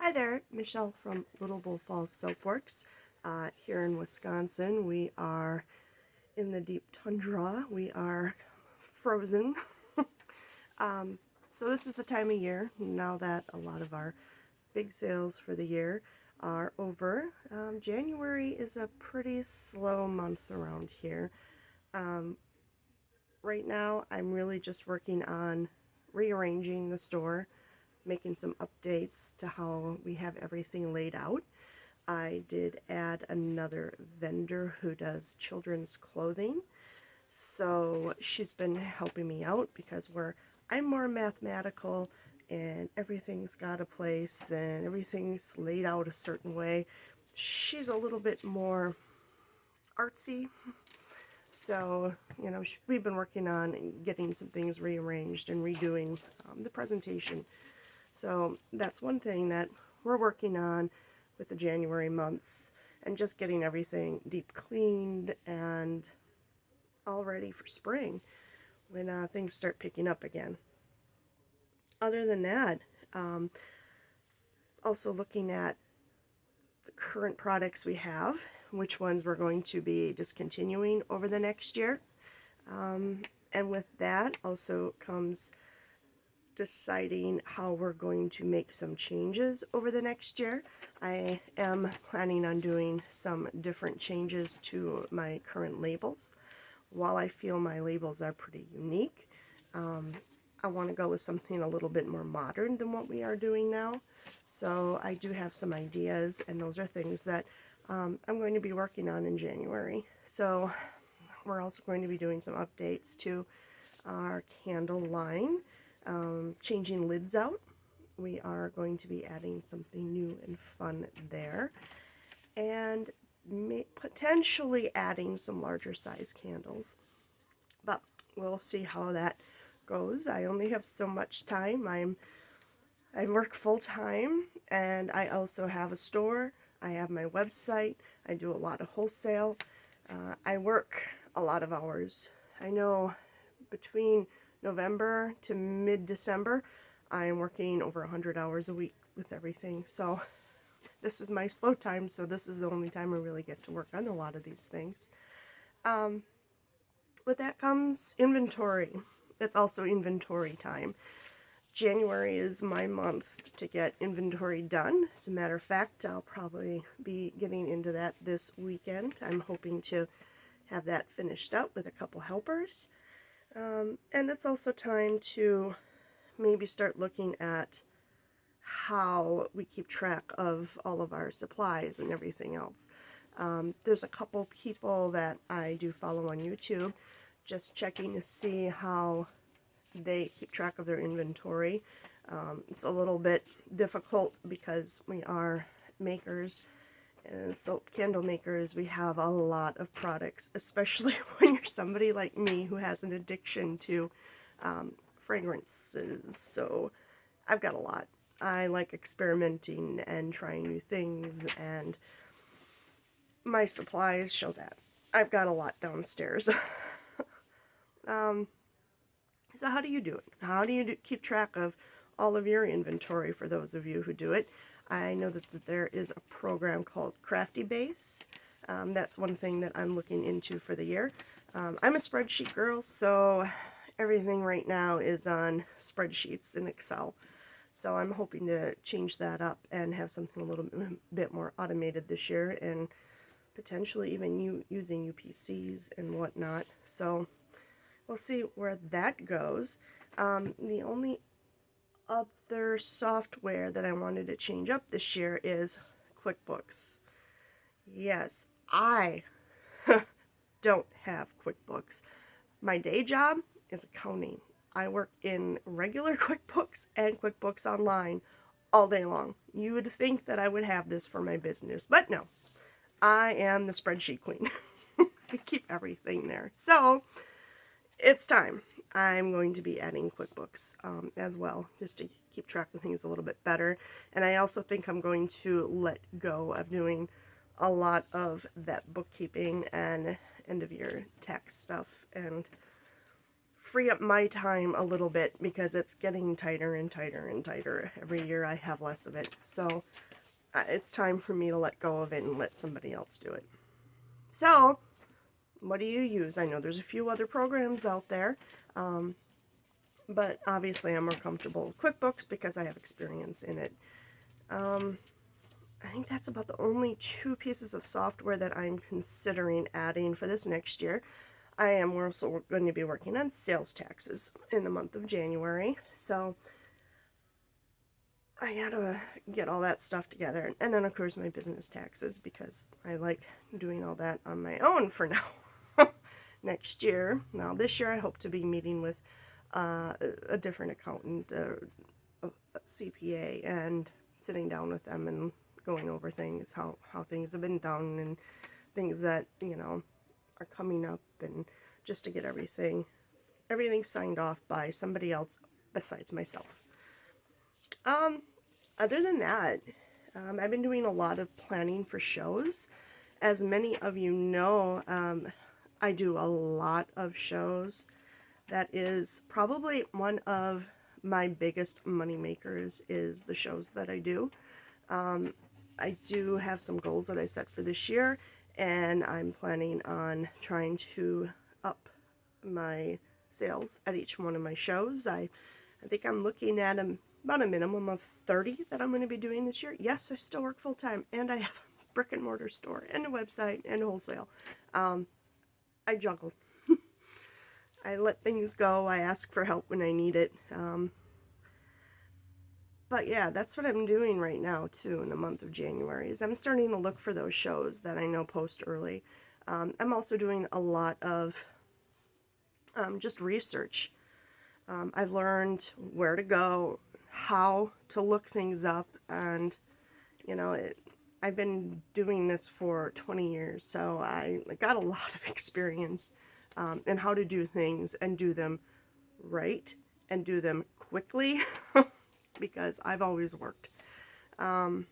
Hi there, Michelle from Little Bull Falls Soapworks. Here in Wisconsin, we are in the deep tundra. We are frozen. So this is the time of year, now that a lot of our big sales for the year are over. January is a pretty slow month around here. Right now, I'm really just working on rearranging the store, making some updates to how we have everything laid out. I did add another vendor who does children's clothing. So she's been helping me out because I'm more mathematical and everything's got a place and everything's laid out a certain way. She's a little bit more artsy. So, we've been working on getting some things rearranged and redoing the presentation. So that's one thing that we're working on with the January months, and just getting everything deep cleaned and all ready for spring when things start picking up again. Other than that, also looking at the current products we have, which ones we're going to be discontinuing over the next year. And with that also comes deciding how we're going to make some changes over the next year. I am planning on doing some different changes to my current labels. While I feel my labels are pretty unique, I want to go with something a little bit more modern than what we are doing now. So I do have some ideas, and those are things that I'm going to be working on in January. So we're also going to be doing some updates to our candle line, changing lids out. We are going to be adding something new and fun there, and potentially adding some larger size candles. But we'll see how that goes. I only have so much time. I work full time, and I also have a store. I have my website. I do a lot of wholesale. I work a lot of hours. I know between November to mid-December, I'm working over 100 hours a week with everything. So this is my slow time, so this is the only time I really get to work on a lot of these things. With that comes inventory. It's also inventory time. January is my month to get inventory done. As a matter of fact, I'll probably be getting into that this weekend. I'm hoping to have that finished up with a couple helpers. And it's also time to maybe start looking at how we keep track of all of our supplies and everything else. There's a couple people that I do follow on YouTube, just checking to see how they keep track of their inventory. It's a little bit difficult because we are makers, soap candle makers. We have a lot of products, especially when you're somebody like me who has an addiction to fragrances. So I've got a lot. I like experimenting and trying new things, and my supplies show that. I've got a lot downstairs. So how do you do it? How do you keep track of all of your inventory for those of you who do it? I know that there is a program called Crafty Base. That's one thing that I'm looking into for the year. I'm a spreadsheet girl, so everything right now is on spreadsheets in Excel. So I'm hoping to change that up and have something a little bit more automated this year, and potentially even using UPCs and whatnot. So we'll see where that goes. The only other software that I wanted to change up this year is QuickBooks. Yes, I don't have QuickBooks. My day job is accounting. I work in regular QuickBooks and QuickBooks Online all day long. You would think that I would have this for my business, but no. I am the spreadsheet queen. I keep everything there. So it's time. I'm going to be adding QuickBooks as well, just to keep track of things a little bit better. And I also think I'm going to let go of doing a lot of that bookkeeping and end of year tax stuff and free up my time a little bit because it's getting tighter and tighter and tighter. Every year I have less of it. So it's time for me to let go of it and let somebody else do it. So what do you use? I know there's a few other programs out there, but obviously I'm more comfortable with QuickBooks because I have experience in it. I think that's about the only 2 pieces of software that I'm considering adding for this next year. I am also going to be working on sales taxes in the month of January, so I gotta get all that stuff together. And then, of course, my business taxes, because I like doing all that on my own for now. Next year, now this year I hope to be meeting with a different accountant, a CPA, and sitting down with them and going over things, how things have been done, and things that, you know, are coming up, and just to get everything signed off by somebody else besides myself. Other than that, I've been doing a lot of planning for shows. As many of you know, I do a lot of shows. That is probably one of my biggest money makers, is the shows that I do. I do have some goals that I set for this year, and I'm planning on trying to up my sales at each one of my shows. I think I'm looking at about a minimum of 30 that I'm going to be doing this year. Yes, I still work full time, and I have a brick and mortar store and a website and wholesale. I juggle. I let things go. I ask for help when I need it. But yeah, that's what I'm doing right now too in the month of January, is I'm starting to look for those shows that I know post early. I'm also doing a lot of just research. I've learned where to go, how to look things up, and you know, I've been doing this for 20 years, so I got a lot of experience in how to do things and do them right and do them quickly because I've always worked. So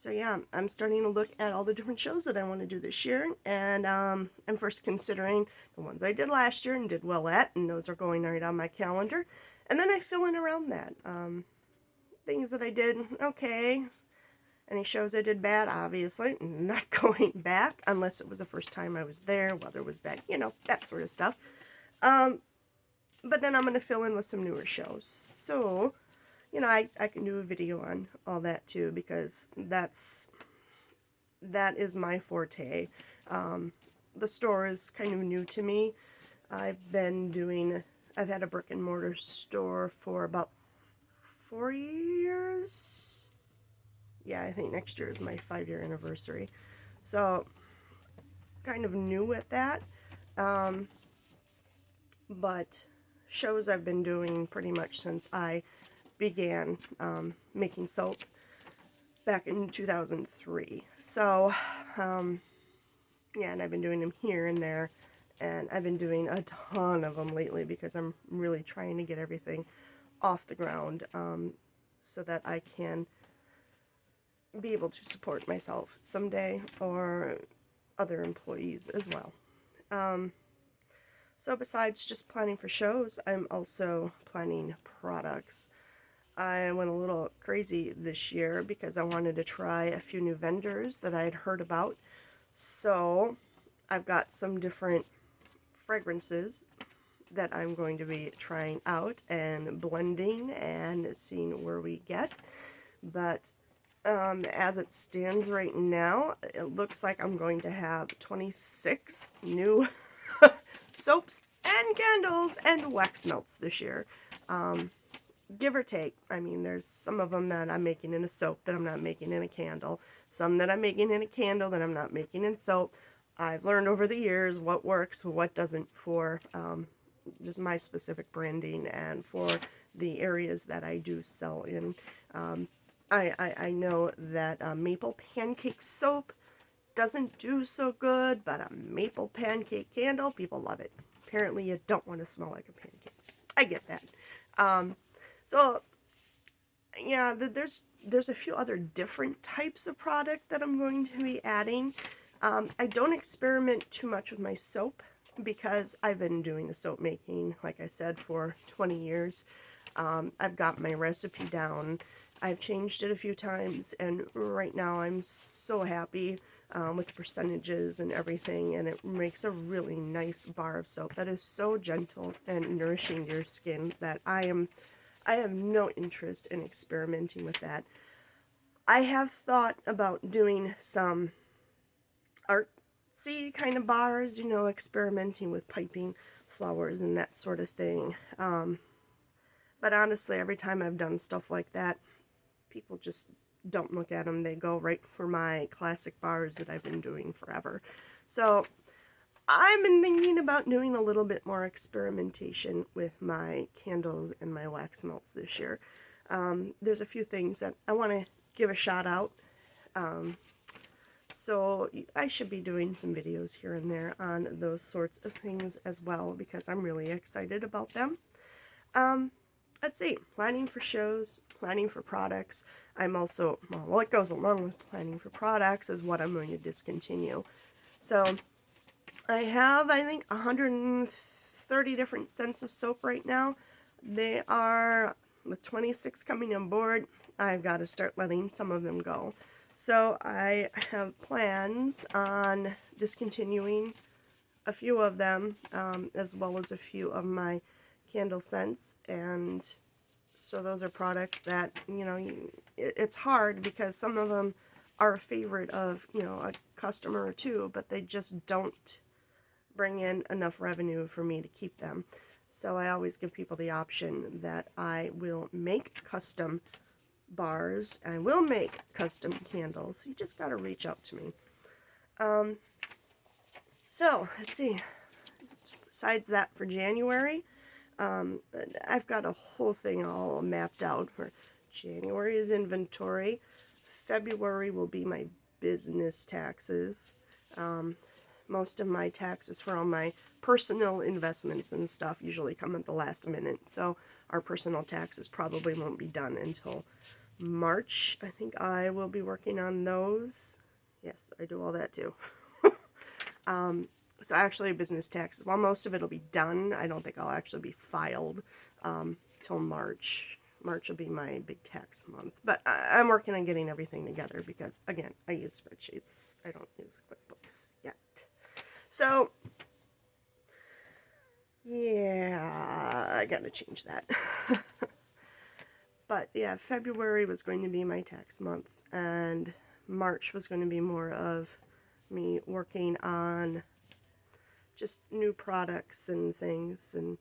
yeah, I'm starting to look at all the different shows that I want to do this year, and I'm first considering the ones I did last year and did well at, and those are going right on my calendar. And then I fill in around that. Things that I did okay. Any shows I did bad, obviously, not going back unless it was the first time I was there, weather was bad, you know, that sort of stuff. But then I'm going to fill in with some newer shows. So, you know, I can do a video on all that too, because that is my forte. The store is kind of new to me. I've had a brick and mortar store for about 4 years. Yeah, I think next year is my 5-year anniversary. So, kind of new at that. But shows I've been doing pretty much since I began making soap back in 2003. So, yeah, and I've been doing them here and there, and I've been doing a ton of them lately because I'm really trying to get everything off the ground so that I can be able to support myself someday, or other employees as well. So besides just planning for shows, I'm also planning products. I went a little crazy this year because I wanted to try a few new vendors that I had heard about. So I've got some different fragrances that I'm going to be trying out and blending and seeing where we get. But as it stands right now, it looks like I'm going to have 26 new soaps and candles and wax melts this year. Give or take. I mean, there's some of them that I'm making in a soap that I'm not making in a candle. Some that I'm making in a candle that I'm not making in soap. I've learned over the years what works, what doesn't for just my specific branding and for the areas that I do sell in. I know that maple pancake soap doesn't do so good, but a maple pancake candle, people love it. Apparently you don't want to smell like a pancake. I get that. So, yeah, there's a few other different types of product that I'm going to be adding. I don't experiment too much with my soap. because I've been doing the soap making, like I said, for 20 years. I've got my recipe down. I've changed it a few times, and right now I'm so happy with the percentages and everything, and it makes a really nice bar of soap that is so gentle and nourishing to your skin that I have no interest in experimenting with that. I have thought about doing some artsy kind of bars, you know, experimenting with piping flowers and that sort of thing. But honestly, every time I've done stuff like that, people just don't look at them. They go right for my classic bars that I've been doing forever. So I've been thinking about doing a little bit more experimentation with my candles and my wax melts this year. There's a few things that I want to give a shout out. So I should be doing some videos here and there on those sorts of things as well, because I'm really excited about them. Let's see, planning for shows, planning for products. I'm also, well, what goes along with planning for products is what I'm going to discontinue. So I have, I think, 130 different scents of soap right now. They are, with 26 coming on board, I've got to start letting some of them go. So I have plans on discontinuing a few of them, as well as a few of my candle scents. And so those are products that, you know, it's hard because some of them are a favorite of, you know, a customer or two, but they just don't bring in enough revenue for me to keep them. So I always give people the option that I will make custom bars, I will make custom candles. You just got to reach out to me. So let's see. Besides that, for January, I've got a whole thing all mapped out. For January is inventory. February will be my business taxes. Most of my taxes for all my personal investments and stuff usually come at the last minute. So our personal taxes probably won't be done until March. I think I will be working on those. Yes, I do all that too. So actually business taxes, well, most of it will be done. I don't think I'll actually be filed till March. March will be my big tax month. But I'm working on getting everything together because, again, I use spreadsheets. I don't use QuickBooks yet. So, yeah, I gotta change that. But yeah, February was going to be my tax month, and March was going to be more of me working on just new products and things, and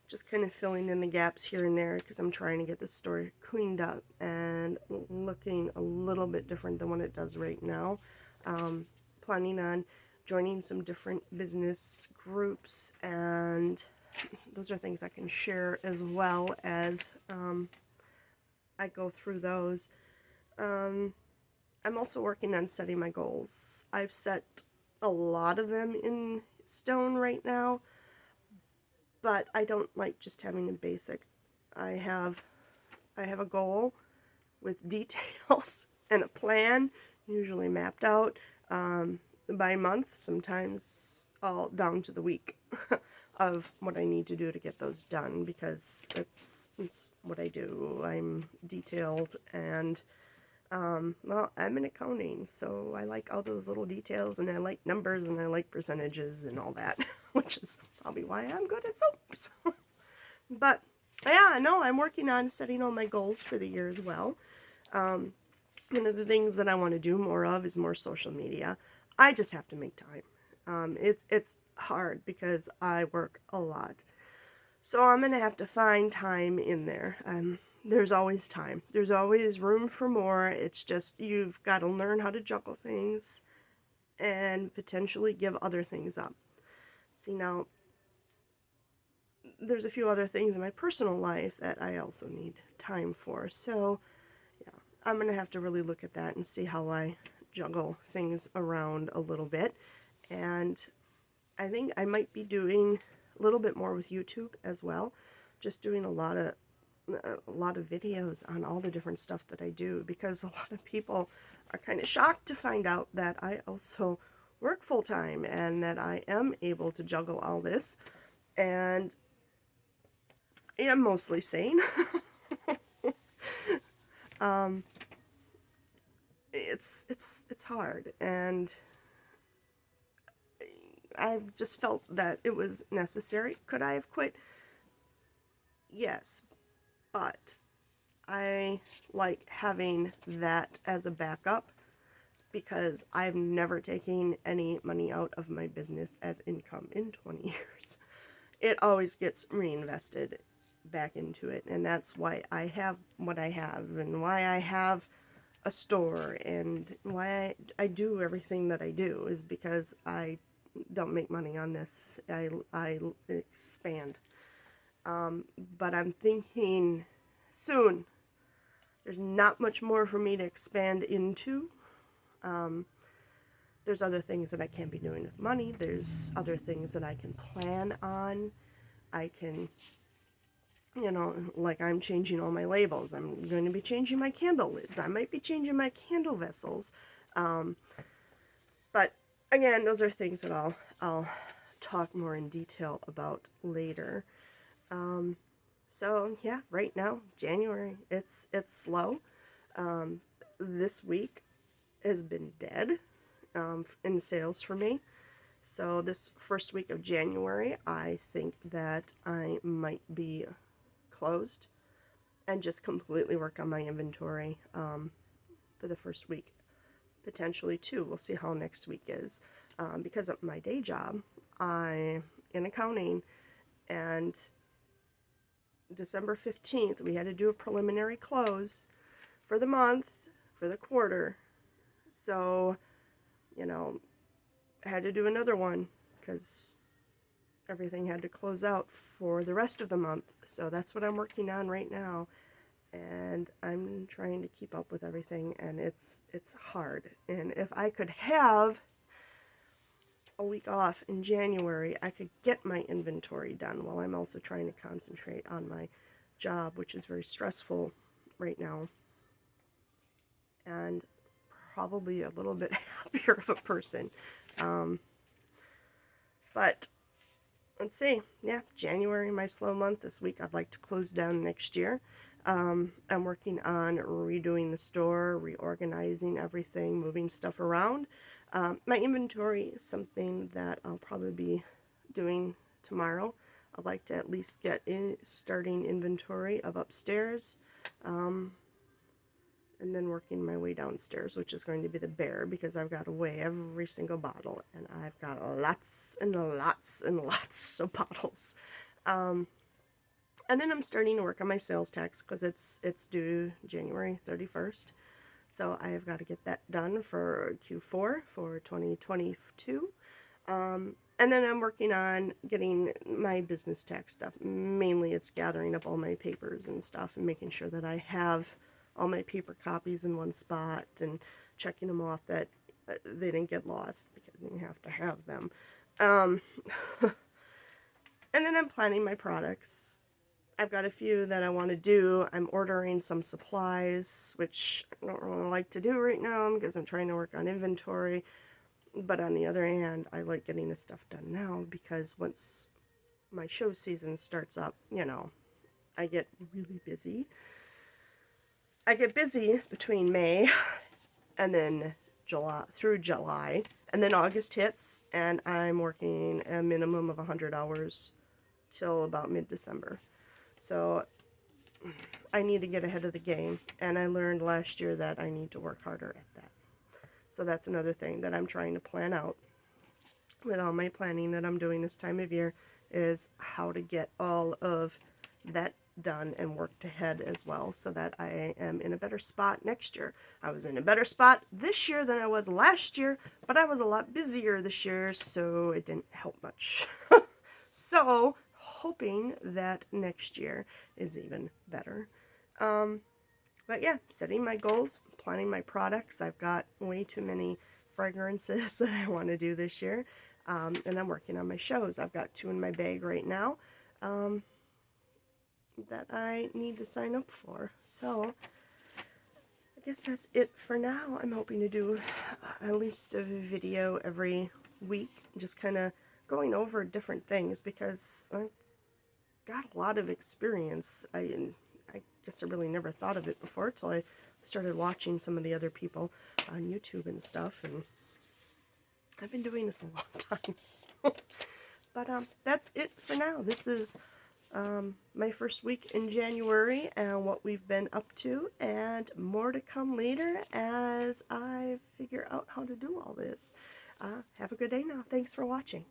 just kind of filling in the gaps here and there, because I'm trying to get the store cleaned up and looking a little bit different than what it does right now. Planning on joining some different business groups, and those are things I can share as well as I go through those. I'm also working on setting my goals. I've set a lot of them in stone right now, but I don't like just having a basic. I have a goal with details and a plan, usually mapped out by month, sometimes all down to the week of what I need to do to get those done, because it's what I do. I'm detailed, and well, I'm in accounting, so I like all those little details, and I like numbers, and I like percentages and all that, which is probably why I'm good at soaps. But yeah, no, I'm working on setting all my goals for the year as well. One of the things that I want to do more of is more social media. I just have to make time. It's hard because I work a lot. So I'm going to have to find time in there. There's always time. There's always room for more. It's just you've got to learn how to juggle things and potentially give other things up. See, now, there's a few other things in my personal life that I also need time for. So, yeah, I'm going to have to really look at that and see how I juggle things around a little bit. And I think I might be doing a little bit more with YouTube as well. Just doing a lot of videos on all the different stuff that I do, because a lot of people are kind of shocked to find out that I also work full-time and that I am able to juggle all this, and I am mostly sane. It's hard, and I've just felt that it was necessary. Could I have quit? Yes, but I like having that as a backup because I've never taken any money out of my business as income in 20 years. It always gets reinvested back into it, and that's why I have what I have and why I have a store and why I do everything that I do is because I don't make money on this. I expand. But I'm thinking soon. There's not much more for me to expand into. There's other things that I can be doing with money. There's other things that I can plan on. I can, like I'm changing all my labels. I'm going to be changing my candle lids. I might be changing my candle vessels. But again, those are things that I'll talk more in detail about later. So yeah, right now, January, it's slow. This week has been dead in sales for me. So this first week of January, I think that I might be closed and just completely work on my inventory for the first week. Potentially two. We'll see how next week is. Because of my day job, I'm in accounting, and December 15th, we had to do a preliminary close for the month, for the quarter. So, I had to do another one because everything had to close out for the rest of the month. So that's what I'm working on right now. And I'm trying to keep up with everything, and it's hard. And if I could have a week off in January, I could get my inventory done while I'm also trying to concentrate on my job, which is very stressful right now, and probably a little bit happier of a person. But let's see. Yeah, January, my slow month. This week I'd like to close down next year. I'm working on redoing the store, reorganizing everything, moving stuff around. My inventory is something that I'll probably be doing tomorrow. I'd like to at least get in starting inventory of upstairs, and then working my way downstairs, which is going to be the bear, because I've got to weigh every single bottle, and I've got lots and lots and lots of bottles. And then I'm starting to work on my sales tax because it's due January 31st. So I have got to get that done for Q4 for 2022. And then I'm working on getting my business tax stuff. Mainly it's gathering up all my papers and stuff and making sure that I have all my paper copies in one spot and checking them off that they didn't get lost because you have to have them. And then I'm planning my products. I've got a few that I want to do. I'm ordering some supplies, which I don't really like to do right now because I'm trying to work on inventory. But on the other hand, I like getting this stuff done now because once my show season starts up, I get really busy. I get busy between May and then July, and then August hits, and I'm working a minimum of 100 hours till about mid-December. So I need to get ahead of the game, and I learned last year that I need to work harder at that. So that's another thing that I'm trying to plan out with all my planning that I'm doing this time of year, is how to get all of that done and worked ahead as well, so that I am in a better spot next year. I was in a better spot this year than I was last year, but I was a lot busier this year, so it didn't help much. So hoping that next year is even better. But yeah, setting my goals, planning my products. I've got way too many fragrances that I want to do this year. And I'm working on my shows. I've got 2 in my bag right now that I need to sign up for. So I guess that's it for now. I'm hoping to do at least a video every week, just kind of going over different things because I got a lot of experience. I guess I really never thought of it before till I started watching some of the other people on YouTube and stuff, and I've been doing this a long time. But that's it for now. This is my first week in January and what we've been up to, and more to come later as I figure out how to do all this. Have a good day now. Thanks for watching.